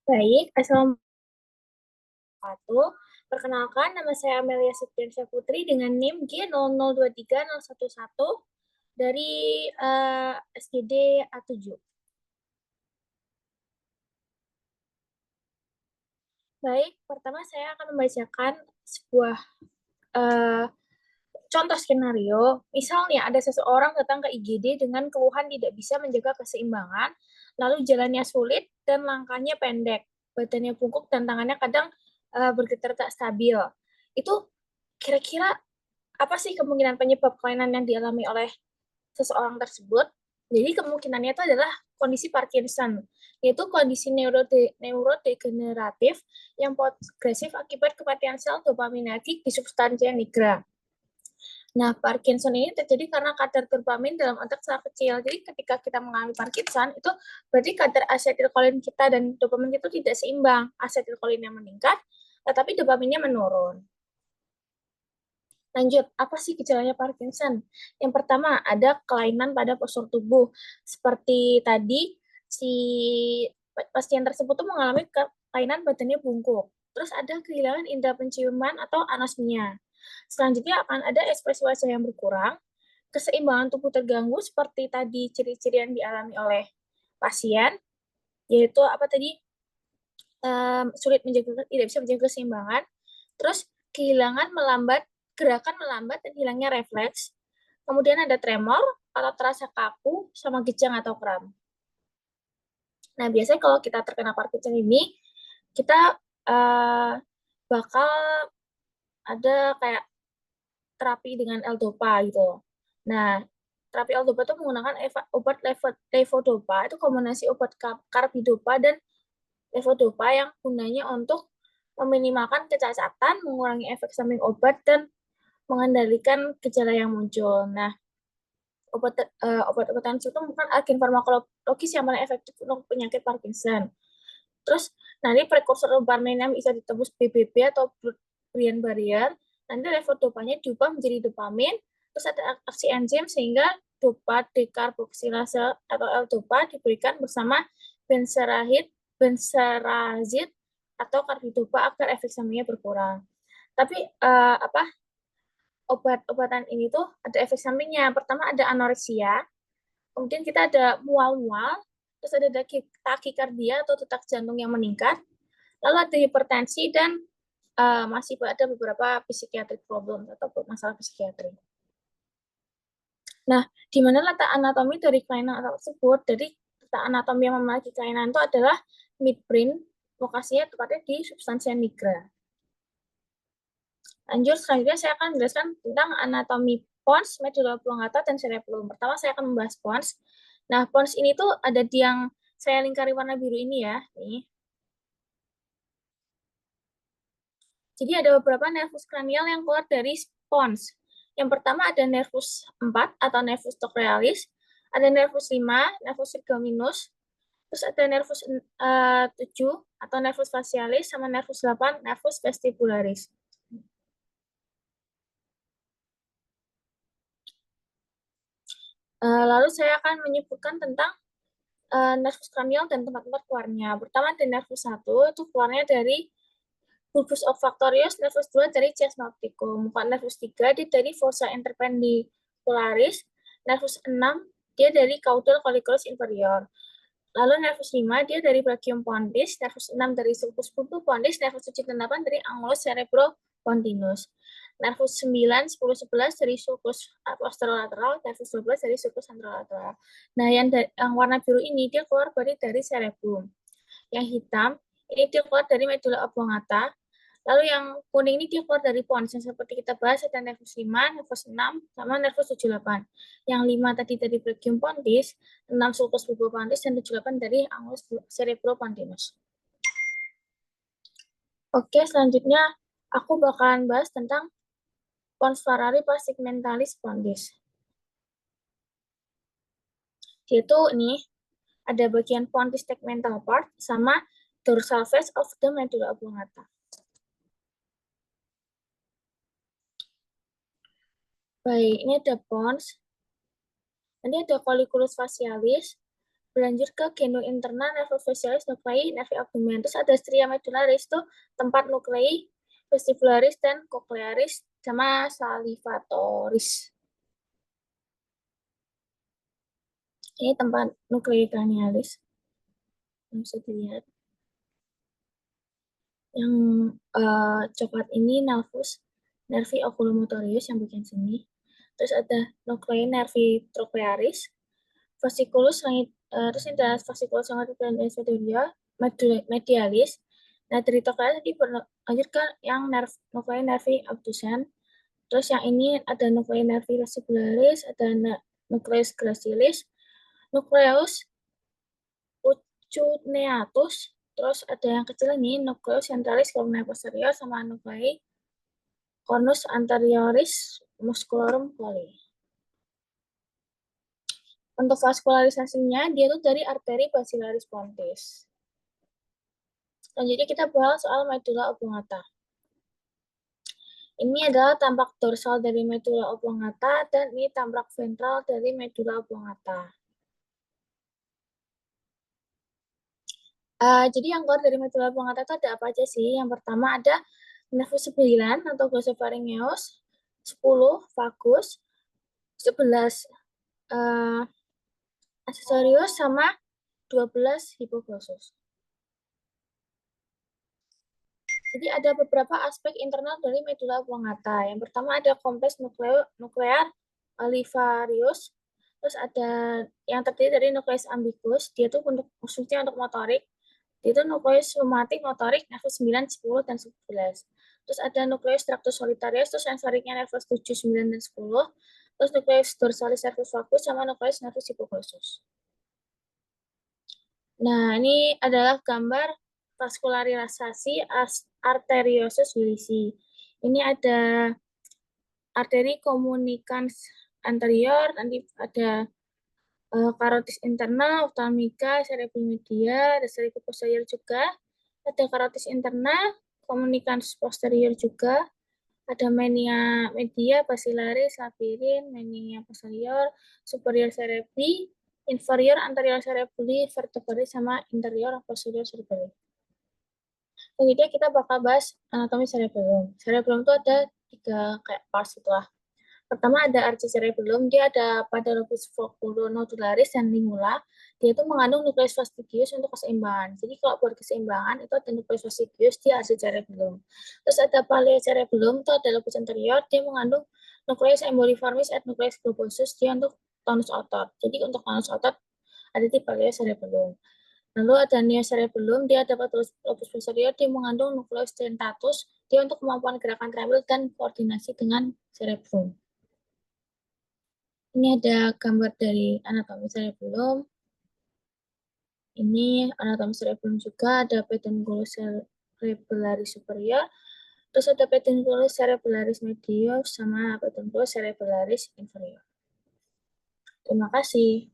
Baik, Assalamualaikum. Perkenalkan, nama saya Amelia Septiansyah Putri dengan NIM G0023011 dari SGD A7. Baik, pertama saya akan membacakan sebuah eh, contoh skenario. Misalnya ada seseorang datang ke IGD dengan keluhan tidak bisa menjaga keseimbangan, lalu jalannya sulit dan langkahnya pendek, badannya bungkuk dan tangannya kadang bergetar tak stabil. Itu kira-kira apa sih kemungkinan penyebab kelainan yang dialami oleh seseorang tersebut? Jadi kemungkinannya itu adalah kondisi Parkinson, yaitu kondisi neurodegeneratif yang progresif akibat kematian sel dopaminergic di substansia nigra. Nah, Parkinson ini terjadi karena kadar dopamin dalam otak sangat kecil. Jadi ketika kita mengalami Parkinson, itu berarti kadar asetilkolin kita dan dopamin itu tidak seimbang. Asetilkolinnya meningkat, tetapi dopaminnya menurun. Lanjut, apa sih gejalanya Parkinson? Yang pertama, ada kelainan pada postur tubuh. Seperti tadi, si pasien tersebut tuh mengalami kelainan badannya bungkuk. Terus ada kehilangan indera penciuman atau anosmia. Selanjutnya akan ada ekspresi wajah yang berkurang, keseimbangan tubuh terganggu seperti tadi ciri-ciri yang dialami oleh pasien, yaitu apa tadi, sulit menjaga, tidak bisa menjaga keseimbangan, terus kehilangan melambat, gerakan melambat dan hilangnya refleks, kemudian ada tremor atau terasa kaku sama kejang atau kram. Nah, biasanya kalau kita terkena Parkinson ini, kita bakal ada kayak terapi dengan L-Dopa gitu. Nah, terapi L-Dopa itu menggunakan obat levodopa, itu kombinasi obat karbidopa dan levodopa yang gunanya untuk meminimalkan kecacatan, mengurangi efek samping obat, dan mengendalikan gejala yang muncul. Nah, obat-obatan itu bukan agen farmakologis yang paling efektif untuk penyakit Parkinson. Terus nanti prekursor dopamin yang bisa ditembus BBB atau blood-brain barrier, nanti levodopanya diubah menjadi dopamin, terus ada aksi enzim sehingga dopa dekarboksilase atau L-dopa diberikan bersama benserazid atau karbidopa agar efek sampingnya berkurang. Tapi obat-obatan ini tuh ada efek sampingnya. Pertama ada anoreksia, kemudian kita ada mual-mual, terus ada takikardia atau detak jantung yang meningkat, lalu ada hipertensi dan masih ada beberapa psychiatric problem atau masalah psikiatri. Nah, di mana letak anatomi dari kelainan tersebut? Jadi letak anatomi yang memiliki kelainan itu adalah midbrain, lokasinya tepatnya di substansia nigra. Lanjut, selanjutnya saya akan menjelaskan tentang anatomi pons, medula oblongata, dan cerebellum. Pertama, saya akan membahas pons. Nah, pons ini tuh ada di yang saya lingkari warna biru ini ya. Nih. Jadi ada beberapa nervus kranial yang keluar dari pons. Yang pertama ada nervus 4 atau nervus trochlearis, ada nervus 5, nervus trigeminus, terus ada nervus 7 atau nervus facialis, sama nervus 8, nervus vestibularis. Lalu saya akan menyebutkan tentang nervus cranial dan tempat-tempat keluarnya. Pertama ada nervus 1, itu keluarnya dari bulbus olfactorius, nervus 2 dari chiasma opticum, nervus 3 dia dari fossa interpendicularis, nervus 6 dia dari caudal colliculus inferior. Lalu nervus 5 dia dari brachium pondis, nervus 6 dari sulcus bulbus pondis, nervus 7 dan 8 dari angulus cerebropontinus. Nervus 9, 10, 11 dari sulcus posterolateral, nervus 12 dari sulcus anterolateral. Nah, yang warna biru ini dia keluar dari cerebrum. Yang hitam ini dia keluar dari medula oblongata. Lalu yang kuning ini dia keluar dari pons. Yang seperti kita bahas ada nervus 5, nervus 6, sama nervus 78. Yang 5 tadi dari brachium pondis, 6 sulcus bulbopondis, dan 78 dari angulus cerebropontinus. Oke, selanjutnya aku bakalan bahas tentang pons Ferrari pas segmentalis pondis. Yaitu ini ada bagian pondis tegmental part sama dorsal face of the medulla oblongata. Baik, ini ada pons. Nanti ada colliculus facialis. Berlanjut ke gendung internal, nervus facialis, nuclei, nervi abdomen. Terus ada stria medullaris, tuh tempat nuclei, vestibularis, dan cochlearis, sama salivatoris. Ini tempat nuclei cranialis. Bisa dilihat. Yang coklat ini nervus nervi oculomotorius yang bagian sini. Terus ada nuclei nervi trochlearis, fasciculus terus ada fasciculus longitudinal medialis. Nah, dari trochlearis tadi berlanjut ke yang nuclei nervi abducens. Terus yang ini ada nuclei nervi vestibularis, ada nucleus gracilis, nucleus cuneatus, terus ada yang kecil ini nucleus centralis cornea posterior sama nuclei cornus anterioris musculorum colli. Untuk vaskularisasinya, dia tuh dari arteri basilaris pontis. Selanjutnya kita bahas soal medulla oblongata. Ini adalah tampak dorsal dari medulla oblongata dan ini tampak ventral dari medulla oblongata. Jadi yang keluar dari medulla oblongata itu ada apa aja sih? Yang pertama ada nervus 9 atau glossopharyngeus, 10 vagus, 11 accessorius, sama 12 hypoglossus. Jadi ada beberapa aspek internal dari medulla oblongata. Yang pertama ada kompleks nuklear alivarius. Terus ada yang terdiri dari nukleus ambiguus, dia tuh untuk fungsinya untuk motorik. Dia itu nukleus somatik, motorik, nervus 9, 10, dan 11. Terus ada nukleus tractus solitarius, terus sensoriknya nervus 7, 9, dan 10. Terus nukleus dorsalis nervus vagus, sama nukleus nervus hypoglossus. Nah, ini adalah gambar vaskularisasi arteriosus Willisi. Ini ada arteri komunikans anterior, nanti ada karotis interna, ophthalmica, cerebri media, ada cerebri posterior juga, ada karotis interna, komunikans posterior juga, ada menia media, basilaris, labirin, menia posterior, superior cerebri, inferior anterior cerebri, vertebrae, sama interior posterior cerebri. Selanjutnya kita bakal bahas anatomi cerebellum. Cerebellum itu ada 3 kayak parts itulah. Pertama ada archi cerebellum, dia ada pada lobus oculonodularis dan lingula. Dia itu mengandung nukleus fastigius untuk keseimbangan. Jadi kalau buat keseimbangan itu ada nukleus fastigius di archi cerebellum. Terus ada paleo cerebellum, itu ada lobus anterior, dia mengandung nukleus emboliformis et nukleus globosus, dia untuk tonus otot. Jadi untuk tonus otot ada di paleo cerebellum. Lalu ada neocerebellum, dia dapat lobus posterior, dia mengandung nukleus dentatus, dia untuk kemampuan gerakan terampil dan koordinasi dengan cerebrum. Ini ada gambar dari anatomi cerebellum. Ini anatomi cerebellum juga, ada pedunculus cerebellaris superior, terus ada pedunculus cerebellaris medius, sama pedunculus cerebellaris inferior. Terima kasih.